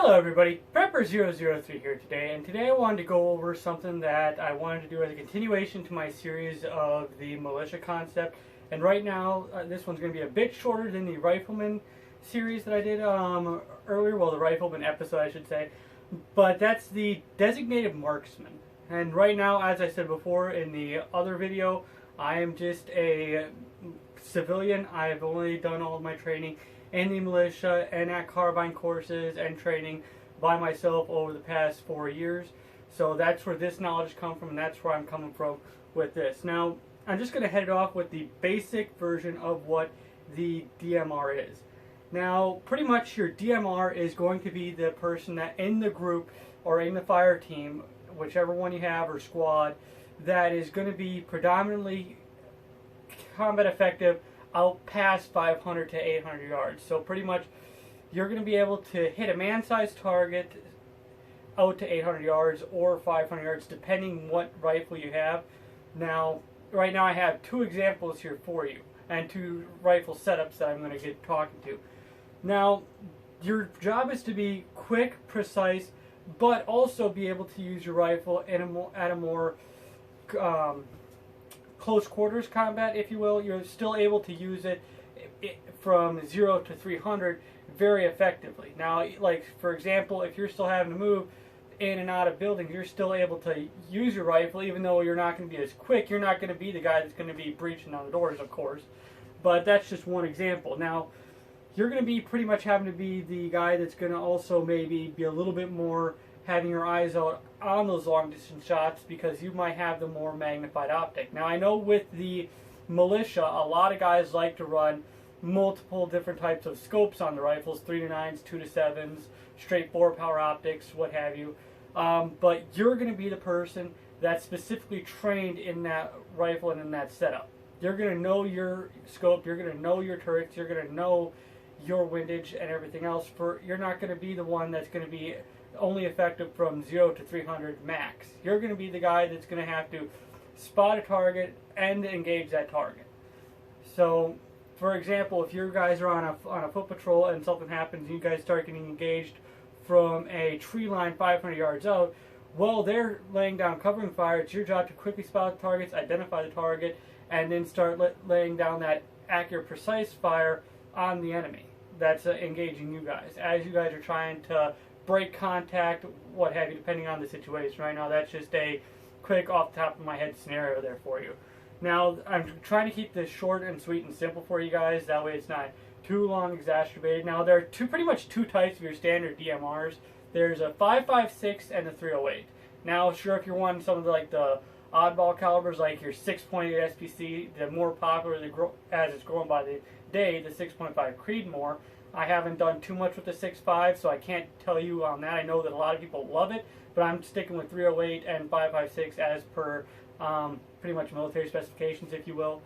Hello everybody, Prepper003 here today, and today I wanted to go over something that I wanted to do as a continuation to my series of the Militia concept. And right now, this one's going to be a bit shorter than the Rifleman series that I did earlier, well, the Rifleman episode I should say, but that's the Designated Marksman. And right now, as I said before in the other video, I am just a civilian. I've only done all of my training in the militia and at carbine courses and training by myself over the past 4 years. So that's where this knowledge comes from, and that's where I'm coming from with this. Now, I'm just going to head it off with the basic version of what the DMR is. Now, pretty much your DMR is going to be the person that in the group or in the fire team, whichever one you have or squad, that is going to be predominantly combat effective out past 500 to 800 yards. So pretty much you're going to be able to hit a man-sized target out to 800 yards or 500 yards depending what rifle you have. Now, right now I have two examples here for you and two rifle setups that I'm going to get talking to. Now, your job is to be quick, precise, but also be able to use your rifle in at a more close quarters combat, if you will. You're still able to use it from 0 to 300 very effectively. Now, like for example, if you're still having to move in and out of buildings, you're still able to use your rifle, even though you're not going to be as quick. You're not going to be the guy that's going to be breaching down the doors, of course, but that's just one example. Now, you're going to be pretty much having to be the guy that's going to also maybe be a little bit more having your eyes out on those long distance shots because you might have the more magnified optic. Now, I know with the militia, a lot of guys like to run multiple different types of scopes on the rifles, 3 to 9s, 2 to 7s, straight 4 power optics, what have you. But you're going to be the person that's specifically trained in that rifle and in that setup. You're going to know your scope, you're going to know your turrets, you're going to know your windage and everything else. You're not going to be the one that's going to be only effective from 0 to 300 max. You're going to be the guy that's going to have to spot a target and engage that target. So, for example, if your guys are on a foot patrol and something happens and you guys start getting engaged from a tree line 500 yards out, well, they're laying down covering fire. It's your job to quickly spot the targets, identify the target, and then start laying down that accurate, precise fire on the enemy that's engaging you guys as you guys are trying to break contact, what have you, depending on the situation. Right now, that's just a quick off the top of my head scenario there for you. Now, I'm trying to keep this short and sweet and simple for you guys. That way it's not too long exacerbated. Now, there are pretty much two types of your standard DMRs. There's a 5.56 and a 308. Now, sure, if you're wanting some of the oddball calibers like your 6.8 SPC, the more popular as it's growing by the day, the 6.5 Creedmoor. I haven't done too much with the 6.5, so I can't tell you on that. I know that a lot of people love it, but I'm sticking with 308 and 5.56 as per pretty much military specifications, if you will.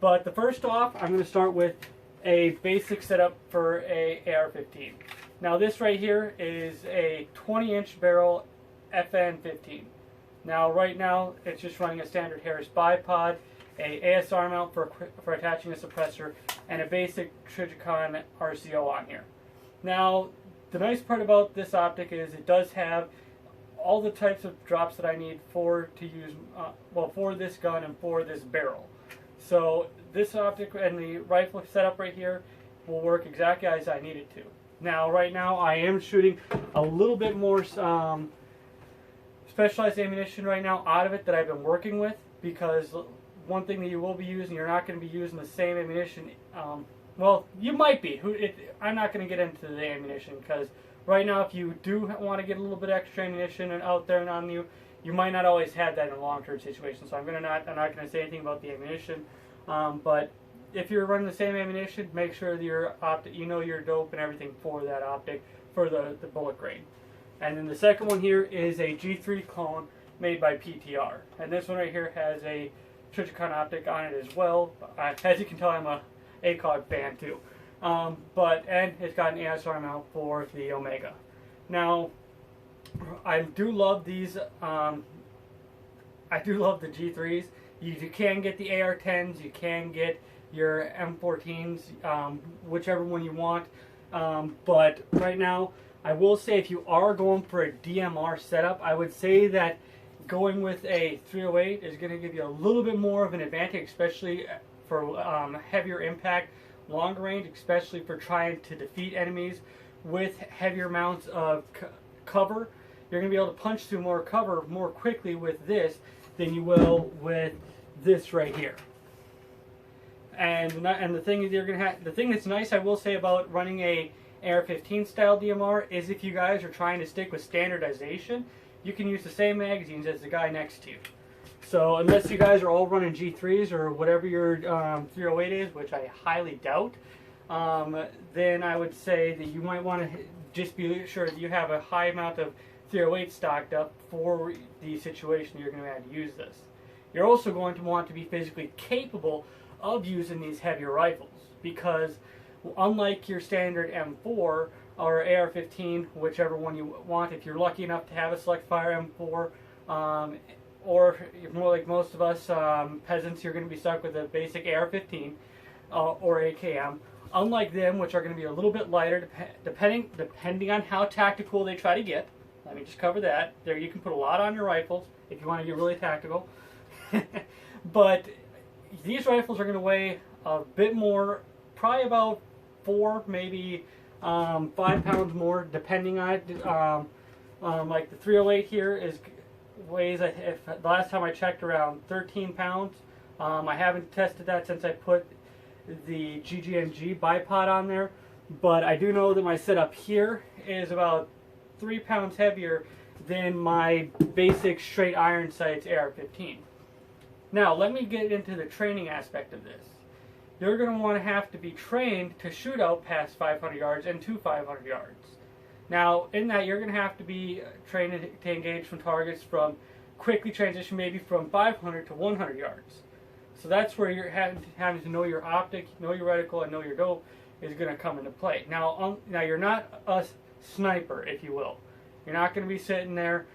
But the first off, I'm going to start with a basic setup for a AR-15. Now, this right here is a 20-inch barrel FN-15. Now, right now, it's just running a standard Harris bipod, a ASR mount for attaching a suppressor, and a basic Trigicon RCO on here. Now, the nice part about this optic is it does have all the types of drops that I need for this gun and for this barrel. So this optic and the rifle setup right here will work exactly as I need it to. Now, right now, I am shooting a little bit more specialized ammunition right now out of it that I've been working with, because one thing that you will be using, you're not going to be using the same ammunition. Well, you might be. I'm not going to get into the ammunition because right now, if you do want to get a little bit extra ammunition out there and on you, you might not always have that in a long-term situation. So I'm not going to say anything about the ammunition. But if you're running the same ammunition, make sure that your optic, you know your dope and everything for that optic for the bullet grain. And then the second one here is a G3 clone made by PTR, and this one right here has a Trigicon optic on it as well. As you can tell, I'm a ACOG fan too. And it's got an ASR mount for the Omega. Now, I do love these. I do love the G3s. You can get the AR-10s. You can get your M14s, whichever one you want. But right now, I will say if you are going for a DMR setup, I would say that going with a 308 is going to give you a little bit more of an advantage, especially for heavier impact, longer range, especially for trying to defeat enemies with heavier amounts of cover. You're going to be able to punch through more cover more quickly with this than you will with this right here. And the thing is, the thing that's nice, I will say, about running a AR-15 style DMR is if you guys are trying to stick with standardization, you can use the same magazines as the guy next to you. So unless you guys are all running G3s or whatever your 308 is, which I highly doubt, then I would say that you might want to just be sure that you have a high amount of 308 stocked up for the situation you're going to have to use this. You're also going to want to be physically capable of using these heavier rifles, because unlike your standard M4 or AR-15, whichever one you want, if you're lucky enough to have a select fire M4, or more like most of us peasants, you're going to be stuck with a basic AR-15 or AKM. Unlike them, which are going to be a little bit lighter, depending on how tactical they try to get. Let me just cover that. There, you can put a lot on your rifles if you want to get really tactical. But these rifles are going to weigh a bit more, probably about 4, maybe 5 pounds more, depending on it. Like the 308 here weighs, if the last time I checked, around 13 pounds. I haven't tested that since I put the GGNG bipod on there, but I do know that my setup here is about 3 pounds heavier than my basic straight iron sights AR-15. Now let me get into the training aspect of this. You're going to want to have to be trained to shoot out past 500 yards and to 500 yards. Now in that, you're going to have to be trained to engage from targets from quickly transition, maybe from 500 to 100 yards. So that's where you're having to know your optic, know your reticle, and know your dope is going to come into play. Now you're not a sniper, if you will. You're not going to be sitting there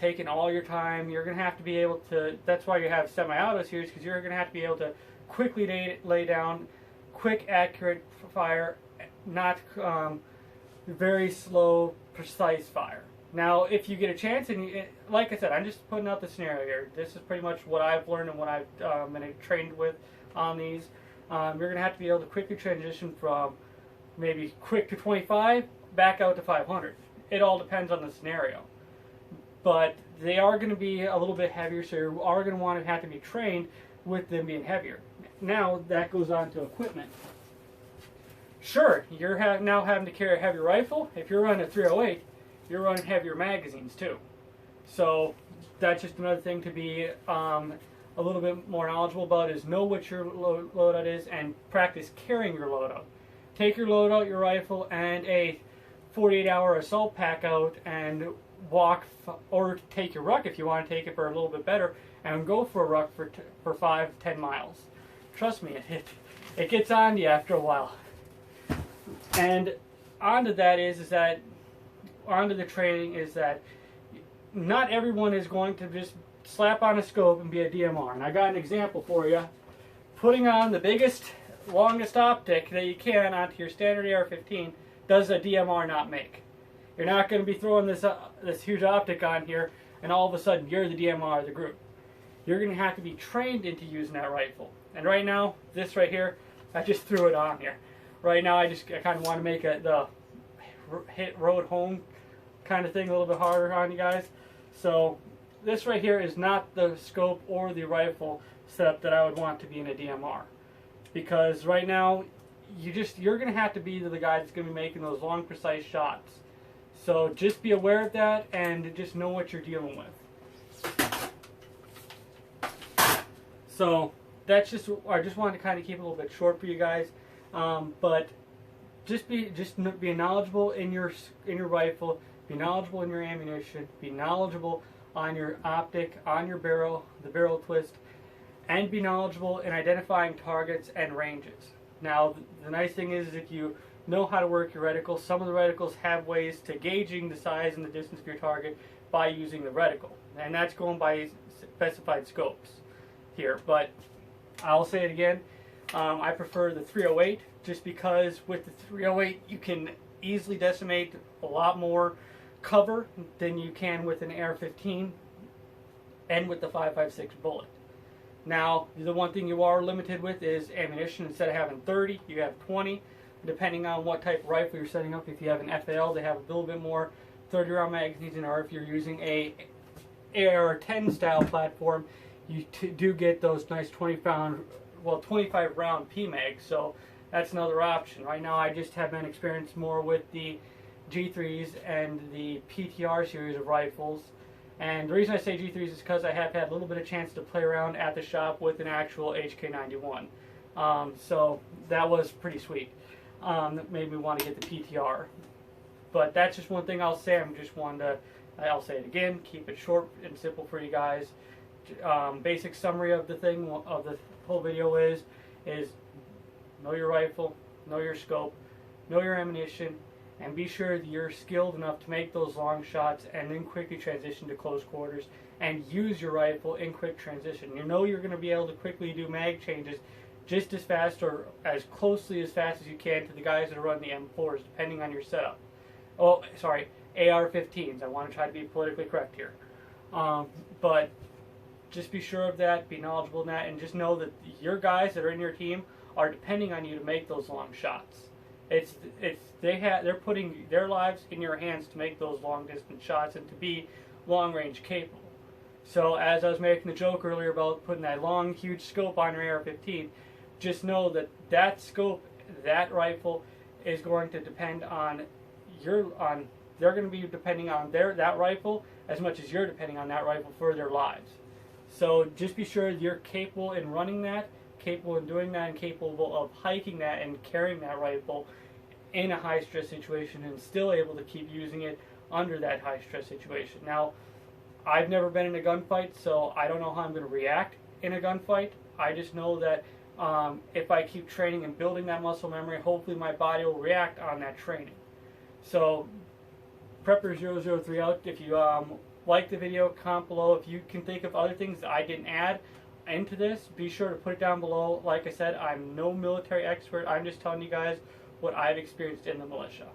taking all your time. You're going to have to be able to, that's why you have semi-autos here, because you're going to have to be able to quickly lay down, quick, accurate fire, not very slow, precise fire. Now, if you get a chance, and like I said, I'm just putting out the scenario here. This is pretty much what I've learned and what I've been trained with on these. You're going to have to be able to quickly transition from maybe quick to 25, back out to 500. It all depends on the scenario. But they are going to be a little bit heavier, so you are going to want to have to be trained with them being heavier. Now, that goes on to equipment. Sure, you're now having to carry a heavy rifle. If you're running a 308, you're running heavier magazines too. So that's just another thing to be a little bit more knowledgeable about, is know what your loadout is and practice carrying your loadout. Take your loadout, your rifle, and a 48-hour assault pack out and walk, or take your ruck if you want to take it for a little bit better, and go for a ruck for 5-10 miles. Trust me, it gets on you after a while. And onto that onto the training is that not everyone is going to just slap on a scope and be a DMR. And I got an example for you. Putting on the biggest, longest optic that you can onto your standard AR-15 does a DMR not make. You're not going to be throwing this huge optic on here and all of a sudden you're the DMR of the group. You're going to have to be trained into using that rifle. And right now, this right here, I just threw it on here. Right now, I kind of want to make the hit road home kind of thing a little bit harder on you guys. So this right here is not the scope or the rifle setup that I would want to be in a DMR. Because right now, you're going to have to be the guy that's going to be making those long, precise shots. So just be aware of that and just know what you're dealing with. So that's I just wanted to kind of keep it a little bit short for you guys. But just be knowledgeable in your rifle, be knowledgeable in your ammunition, be knowledgeable on your optic, on your barrel, the barrel twist, and be knowledgeable in identifying targets and ranges. Now, the nice thing is if you know how to work your reticles, some of the reticles have ways to gauging the size and the distance of your target by using the reticle, and that's going by specified scopes here. But I'll say it again. I prefer the 308 just because with the 308 you can easily decimate a lot more cover than you can with an AR-15 and with the 5.56 bullet. Now, the one thing you are limited with is ammunition. Instead of having 30, you have 20, depending on what type of rifle you're setting up. If you have an FAL, they have a little bit more 30-round magazines, or if you're using a AR-10 style platform, you do get those nice 25-round PMags. So that's another option. Right now, I just have been experienced more with the G3s and the PTR series of rifles. And the reason I say G3s is because I have had a little bit of chance to play around at the shop with an actual HK91. So that was pretty sweet. That made me want to get the PTR. But that's just one thing I'll say. I'll say it again, keep it short and simple for you guys. Basic summary of the whole video is know your rifle, know your scope, know your ammunition, and be sure that you're skilled enough to make those long shots and then quickly transition to close quarters and use your rifle in quick transition. You know you're going to be able to quickly do mag changes just as fast or as closely as fast as you can to the guys that run the M4s, depending on your setup. Oh, sorry, AR-15s. I want to try to be politically correct here. But just be sure of that, be knowledgeable in that, and just know that your guys that are in your team are depending on you to make those long shots. They're putting their lives in your hands to make those long distance shots and to be long range capable. So as I was making the joke earlier about putting that long huge scope on your AR-15, just know that that scope, that rifle, is going to depend on they're going to be depending on that rifle as much as you're depending on that rifle for their lives. So just be sure you're capable in running that, capable in doing that, and capable of hiking that and carrying that rifle in a high stress situation and still able to keep using it under that high stress situation. Now, I've never been in a gunfight, so I don't know how I'm going to react in a gunfight. I just know that if I keep training and building that muscle memory, hopefully my body will react on that training. So, Prepper003 out. If you like the video, comment below. If you can think of other things that I didn't add into this, be sure to put it down below. Like I said, I'm no military expert. I'm just telling you guys what I've experienced in the militia.